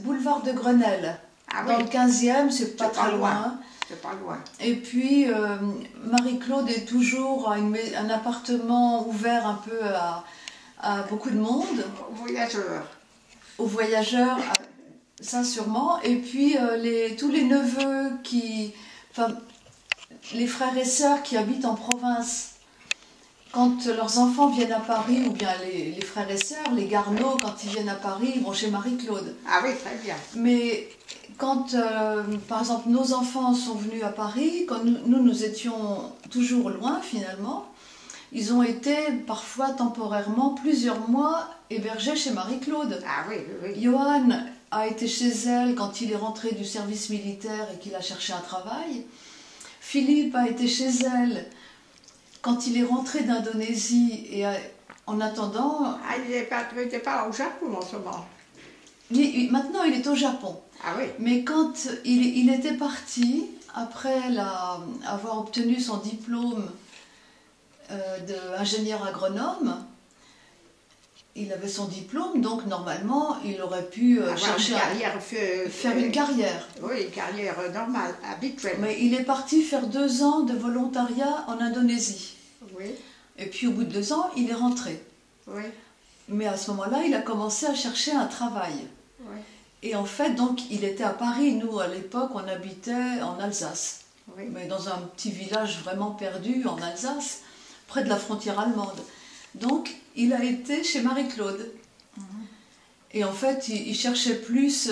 boulevard de Grenelle. Ah Dans oui. le 15e, c'est pas très loin. C'est pas loin. Et puis, Marie-Claude est toujours à un appartement ouvert un peu à beaucoup de monde, Voyageurs. aux voyageurs, ça sûrement. Et puis, tous les neveux enfin, les frères et sœurs qui habitent en province, quand leurs enfants viennent à Paris, ou bien les frères et sœurs, les Garneau, quand ils viennent à Paris, ils vont chez Marie-Claude. Ah oui, très bien. Mais quand, par exemple, nos enfants sont venus à Paris, quand nous étions toujours loin finalement, ils ont été parfois temporairement plusieurs mois hébergés chez Marie-Claude. Ah oui, oui, oui. Johan a été chez elle quand il est rentré du service militaire et qu'il a cherché un travail. Philippe a été chez elle quand il est rentré d'Indonésie et en attendant... Ah, il n'était pas au Japon en ce moment. Maintenant, il est au Japon. Ah oui. Mais quand il était parti, après avoir obtenu son diplôme d'ingénieur agronome, il avait son diplôme, donc normalement, il aurait pu chercher faire une carrière. Oui, une carrière normale, habituelle. Mais il est parti faire 2 ans de volontariat en Indonésie. Oui, Et puis au bout de 2 ans, il est rentré. oui, Mais à ce moment-là, il a commencé à chercher un travail. oui. Et en fait, donc, il était à Paris. Nous, à l'époque, on habitait en Alsace. Oui. Mais dans un petit village vraiment perdu en Alsace, près de la frontière allemande. Donc, il a été chez Marie-Claude. Et en fait, il cherchait plus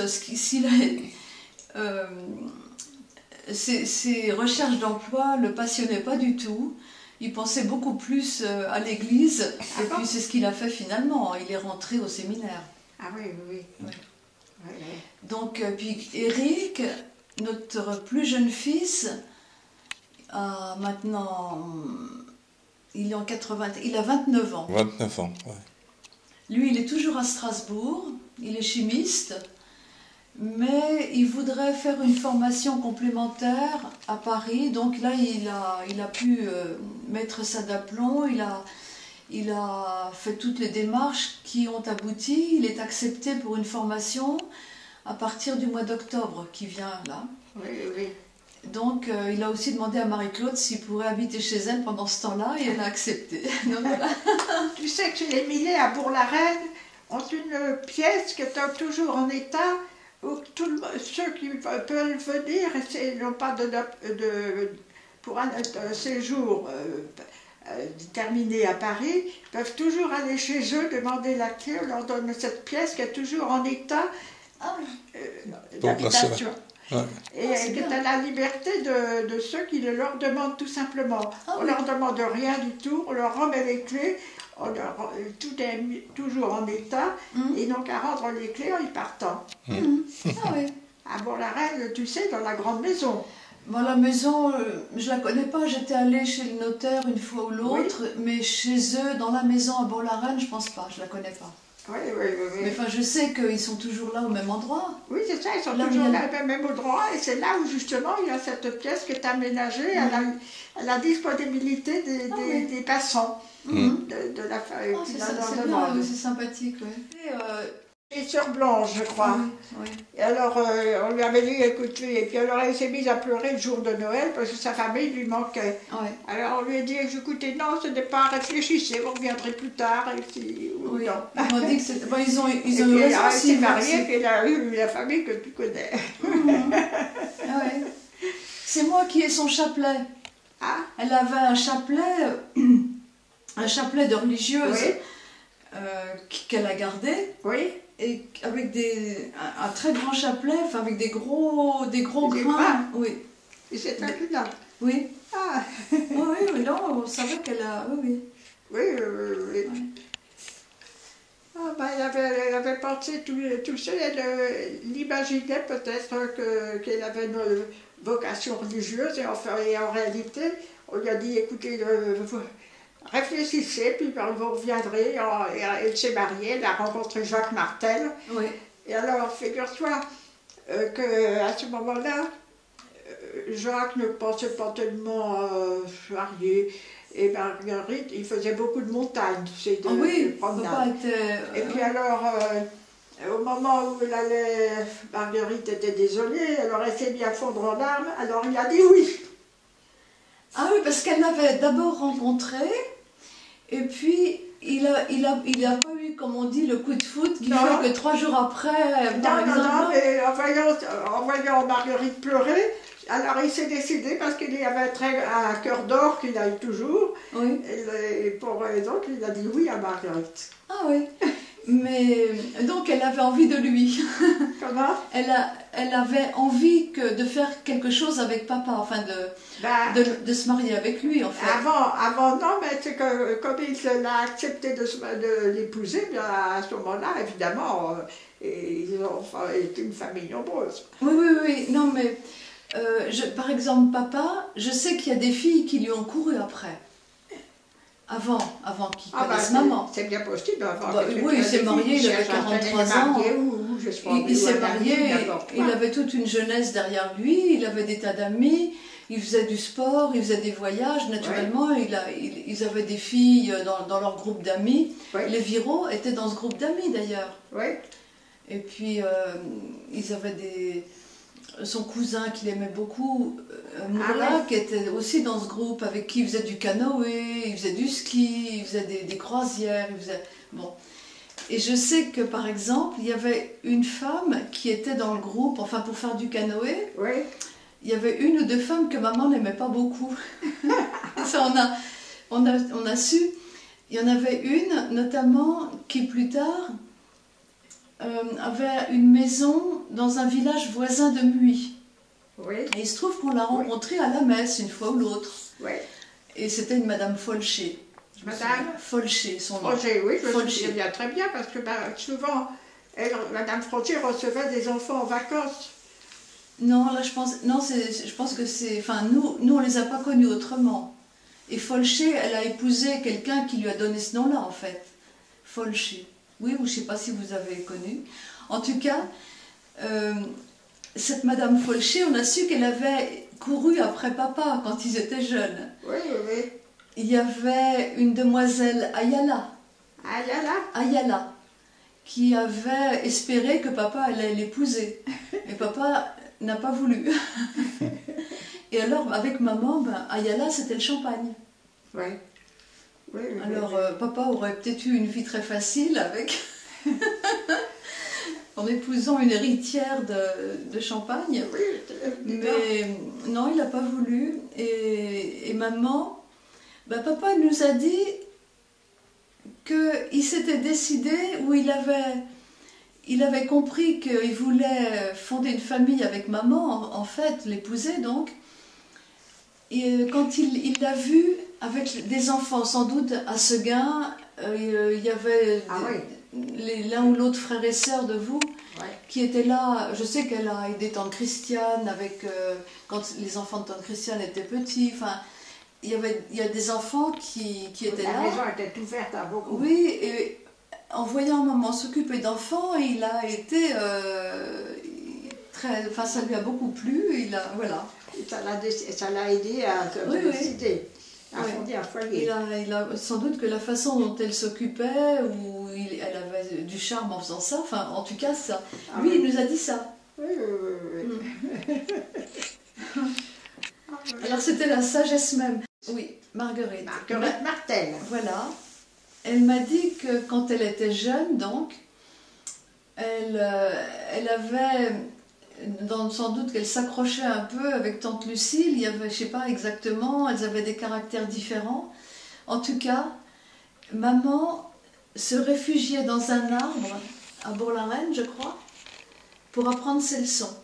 ses recherches d'emploi ne le passionnaient pas du tout. Il pensait beaucoup plus à l'église. Et puis, c'est ce qu'il a fait finalement. Il est rentré au séminaire. Ah oui, oui, oui. Ouais. Oui, oui. Donc, puis Eric, notre plus jeune fils, a maintenant, il a 29 ans. 29 ans, ouais. Lui, il est toujours à Strasbourg, il est chimiste, mais il voudrait faire une formation complémentaire à Paris. Donc là, il a pu mettre ça d'aplomb, il a fait toutes les démarches qui ont abouti. Il est accepté pour une formation à partir du mois d'octobre qui vient là. Oui, oui. Donc il a aussi demandé à Marie-Claude s'il pourrait habiter chez elle pendant ce temps-là et elle a accepté. Donc, voilà. Tu sais que les Millets à Bourg-la-Reine ont une pièce qui est toujours en état où ceux qui peuvent venir, n'ont pas pour un séjour terminé à Paris, peuvent toujours aller chez eux, demander la clé, on leur donne cette pièce qui est toujours en état d'habitation. Ouais. Et qui est à la liberté de ceux qui le leur demandent tout simplement. On leur demande rien du tout, on leur remet les clés, tout est toujours en état, et donc à rendre les clés en y partant. Ah oui. À Bourg-la-Reine, tu sais, dans la grande maison. Bon, la maison, je la connais pas, j'étais allée chez le notaire une fois ou l'autre, mais chez eux, dans la maison à Bourg-la-Reine, je pense pas, je la connais pas. Oui, oui, oui, oui. Mais enfin, je sais qu'ils sont toujours là au même endroit. Oui, c'est ça, ils sont Là où toujours il y a- là, même endroit, et c'est là où justement il y a cette pièce qui est aménagée à la disponibilité des passants de la famille. Ah, c'est bien, c'est sympathique, oui. Et Sœur Blanche, je crois. Oui. Et alors, on lui avait dit, écoutez, et puis alors elle s'est mise à pleurer le jour de Noël parce que sa famille lui manquait. Ouais. Alors on lui a dit, écoutez, non, ce n'est pas, réfléchissez, vous reviendrez plus tard, et si, ou Oui. non. Ils m'ont dit que c'était... Bon, ils ont Et eu puis raison elle aussi. s'est mariée, puis elle a eu la famille que tu connais. Ah ouais. C'est moi qui ai son chapelet. Ah, Elle avait un chapelet de religieuse oui, qu'elle a gardé, oui. et avec un très grand chapelet, enfin avec des gros grains. grains. Oui, Et c'est un là. oui. Ah, Oui, non, on savait qu'elle a... Oui. oui, oui. Ouais. Ah, ben, elle avait pensé tout ça, elle l'imaginait peut-être qu'elle avait une vocation religieuse, et en réalité, on lui a dit, écoutez, réfléchissez, puis vous reviendrez. Et elle s'est mariée, elle a rencontré Jacques Martel. Oui. Et alors, figure-toi qu'à ce moment-là, Jacques ne pensait pas tellement marier. Et Marguerite, il faisait beaucoup de montagnes, tu sais, de Oui, promenades. papa était... Et puis alors, Au moment où elle allait, Marguerite était désolée, alors elle s'est mise à fondre en larmes, alors il a dit oui. Ah oui, parce qu'elle l'avait d'abord rencontré, et puis il a pas eu, comme on dit, le coup de foot qui Non. fait que 3 jours après, par Non, exemple... mais en voyant Marguerite pleurer, alors il s'est décidé, parce qu'il y avait un cœur d'or qu'il a eu toujours, Oui. et pour donc il a dit oui à Marguerite. Ah oui. Mais donc elle avait envie de lui. Comment? Elle avait envie de faire quelque chose avec papa, enfin Ben, de se marier avec lui en fait. avant non, mais c'est que comme il a accepté de l'épouser, bien à ce moment-là, évidemment, ils ont été une famille nombreuse. Oui, oui, oui. Non mais par exemple papa, je sais qu'il y a des filles qui lui ont couru après. Avant qu'il connaisse maman. C'est bien possible. Oui, il s'est marié, il avait 43 ans. Il s'est marié, il avait toute une jeunesse derrière lui, il avait des tas d'amis, il faisait du sport, il faisait des voyages, naturellement, ils avaient des filles dans leur groupe d'amis. Les Viraux étaient dans ce groupe d'amis d'ailleurs. Et puis, ils avaient son cousin qu'il aimait beaucoup, Mourla, qui était aussi dans ce groupe, avec qui il faisait du canoë, il faisait du ski, il faisait des croisières, bon. Et je sais que, par exemple, il y avait une femme qui était dans le groupe, enfin pour faire du canoë, il y avait une ou deux femmes que maman n'aimait pas beaucoup. Et ça, on a su. Il y en avait une, notamment, qui plus tard avait une maison dans un village voisin de Muy. Et il se trouve qu'on l'a rencontrée à la messe une fois ou l'autre. Et c'était une Madame Folcher. Madame Folcher, son nom. Folcher, oui, je me souviens très bien, parce que souvent, Madame Folcher recevait des enfants en vacances. Non, là je pense que c'est... Enfin, nous on les a pas connus autrement. Et Folcher, elle a épousé quelqu'un qui lui a donné ce nom-là, en fait. Folcher. Oui, ou je ne sais pas si vous avez connu. En tout cas, cette Madame Folcher, on a su qu'elle avait couru après papa quand ils étaient jeunes. Il y avait une demoiselle Ayala. Ayala, qui avait espéré que papa allait l'épouser. Et papa n'a pas voulu. Et alors, avec maman, Ayala, c'était le champagne. Alors, papa aurait peut-être eu une vie très facile avec... en épousant une héritière de Champagne. Mais non, il n'a pas voulu. Et maman, papa nous a dit qu'il s'était décidé, ou il avait compris qu'il voulait fonder une famille avec maman, en fait, l'épouser donc. Et quand il l'a vu avec des enfants, sans doute à Seguin, il y avait l'un ou l'autre frère et sœur de vous qui étaient là. Je sais qu'elle a aidé tante Christiane quand les enfants de tante Christiane étaient petits. Enfin, il y a des enfants qui étaient là. La maison était ouverte à beaucoup. Oui, et en voyant maman s'occuper d'enfants, il a été enfin, ça lui a beaucoup plu. Voilà. Ça l'a aidé à se décider, à fonder un foyer. Il a sans doute que la façon dont elle s'occupait, ou elle avait du charme en faisant ça, enfin en tout cas ça. Lui il nous a dit ça. Alors c'était la sagesse même. Oui, Marguerite. Marguerite Martel. Voilà. Elle m'a dit que quand elle était jeune, donc, elle avait... sans doute qu'elle s'accrochait un peu avec tante Lucille, il y avait, je ne sais pas exactement, elles avaient des caractères différents. En tout cas, maman se réfugiait dans un arbre, à Bourg-la-Reine, je crois, pour apprendre ses leçons.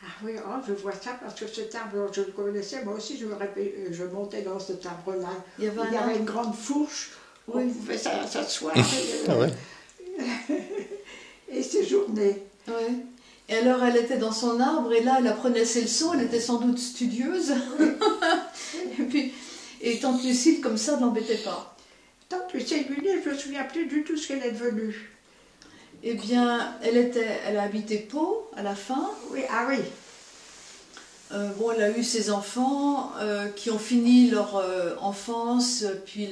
Ah oui, je vois ça, parce que cet arbre, je le connaissais, moi aussi je montais dans cet arbre-là. Il y avait une grande fourche, où on pouvait s'asseoir et séjourner. Oui. Et alors elle était dans son arbre et là elle apprenait ses leçons, elle était sans doute studieuse. et tante Lucille comme ça ne l'embêtait pas. Tante Lucille, je ne me souviens plus du tout ce qu'elle est devenue. Eh bien, elle a habité Pau à la fin. Oui, elle a eu ses enfants qui ont fini leur enfance, puis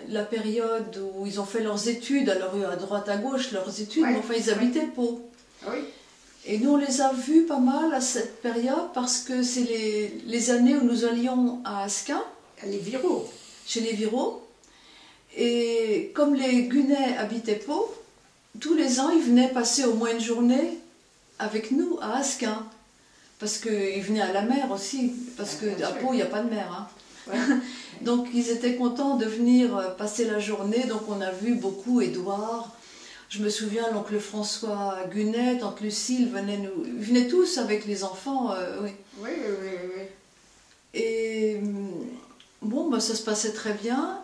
la période où ils ont fait leurs études, alors à droite à gauche leurs études, Ouais, mais enfin ils habitaient Pau. Oui, Et nous on les a vus pas mal à cette période parce que c'est les années où nous allions à Asquin, les Viraux. chez les Viraux. Et comme les Gunet habitaient Pau, tous les ans ils venaient passer au moins une journée avec nous à Asquin. Parce qu'ils venaient à la mer aussi, parce qu'à Pau il n'y a pas de mer. Hein. Ouais. Donc ils étaient contents de venir passer la journée, donc on a vu beaucoup Édouard. Je me souviens, l'oncle François Gunet, tante Lucille, ils venaient tous avec les enfants. Oui. Oui, oui, oui. Et bon, bah, ça se passait très bien.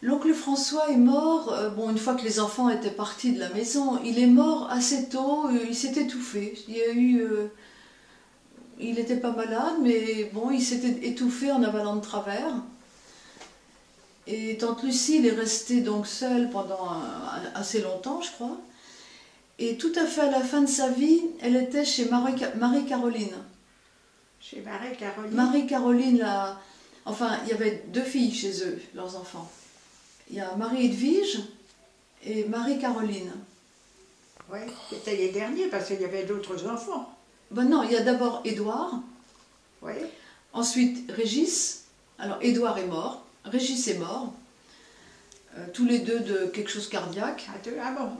L'oncle François est mort, bon, une fois que les enfants étaient partis de la maison, il est mort assez tôt, il s'est étouffé. Il y a eu... il n'était pas malade, mais bon, il s'était étouffé en avalant de travers. Et tante Lucille est restée donc seule pendant assez longtemps, je crois. Et tout à fait à la fin de sa vie, elle était chez Marie-Caroline. Chez Marie-Caroline. Marie-Caroline, enfin, il y avait 2 filles chez eux, leurs enfants. Il y a Marie-Edwige et Marie-Caroline. Oui, c'était les derniers parce qu'il y avait d'autres enfants. Ben non, il y a d'abord Édouard, Oui, ensuite Régis. Alors Édouard est mort, Régis est mort, tous les deux de quelque chose cardiaque. ah bon.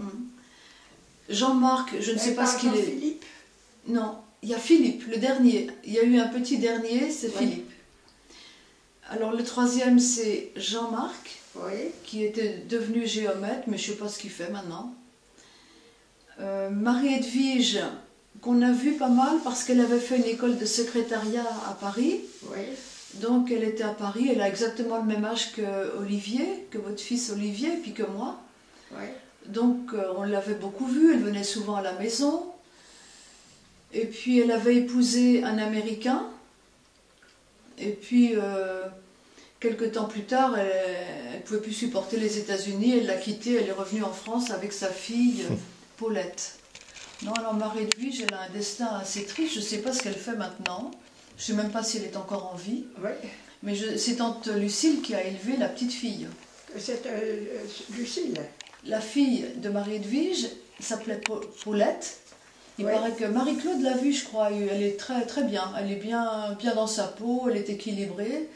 Jean-Marc, je ne sais pas ce qu'il est. Philippe. Non, il y a Philippe, le dernier. Il y a eu un petit dernier, c'est Ouais. Philippe. Alors le troisième, c'est Jean-Marc, Oui, qui était devenu géomètre, mais je ne sais pas ce qu'il fait maintenant. Marie-Edwige, qu'on a vu pas mal parce qu'elle avait fait une école de secrétariat à Paris. oui, Donc elle était à Paris, elle a exactement le même âge que Olivier, que votre fils Olivier, puis que moi. oui. Donc on l'avait beaucoup vue, elle venait souvent à la maison. Et puis elle avait épousé un Américain. Et puis quelque temps plus tard, elle ne pouvait plus supporter les États-Unis, elle l'a quitté, elle est revenue en France avec sa fille Paulette. Non, alors Marie-Edwige, elle a un destin assez triste, je ne sais pas ce qu'elle fait maintenant. Je ne sais même pas si elle est encore en vie. Oui. Mais c'est tante Lucille qui a élevé la petite fille. C'est Lucille. La fille de Marie-Edwige s'appelait Paulette. Il Ouais. paraît que Marie-Claude l'a vue, je crois. Elle est très, très bien. Elle est bien, bien dans sa peau, elle est équilibrée.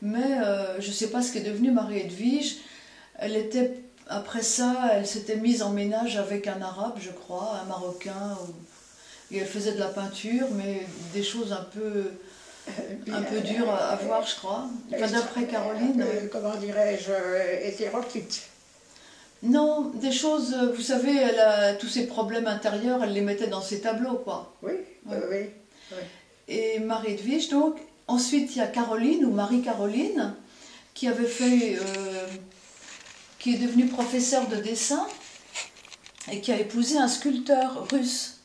Mais je ne sais pas ce qu'est devenue Marie-Edwige. Elle était, après ça, elle s'était mise en ménage avec un arabe, je crois, un marocain. Et elle faisait de la peinture, mais des choses un peu dures à voir, je crois. Enfin, d'après Caroline. Comment dirais-je, hétéroclite. Non, des choses, vous savez, elle a tous ses problèmes intérieurs, elle les mettait dans ses tableaux, quoi. Oui, Ouais. oui. Et Marie-Edwige, donc. Ensuite, il y a Caroline, ou Marie-Caroline, qui avait fait, qui est devenue professeure de dessin et qui a épousé un sculpteur russe.